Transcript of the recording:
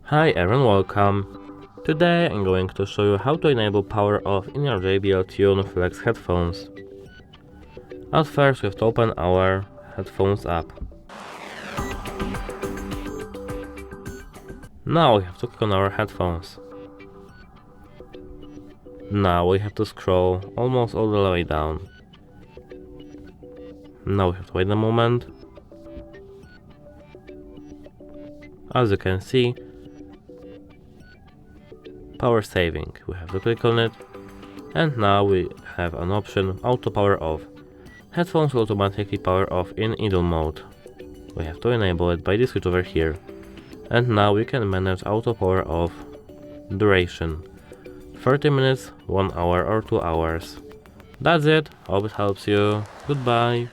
Hi everyone, welcome. Today I'm going to show you how to enable power off in your JBL Tune Flex headphones. At first we have to open our headphones app. Now we have to click on our headphones. Now we have to scroll almost all the way down. Now we have to wait a moment. As you can see, power saving. We have to click on it, and now we have an option auto power off. Headphones will automatically power off in idle mode. We have to enable it by this switch over here. And now we can manage auto power off duration: 30 minutes, 1 hour or 2 hours. That's it, hope it helps you. Goodbye.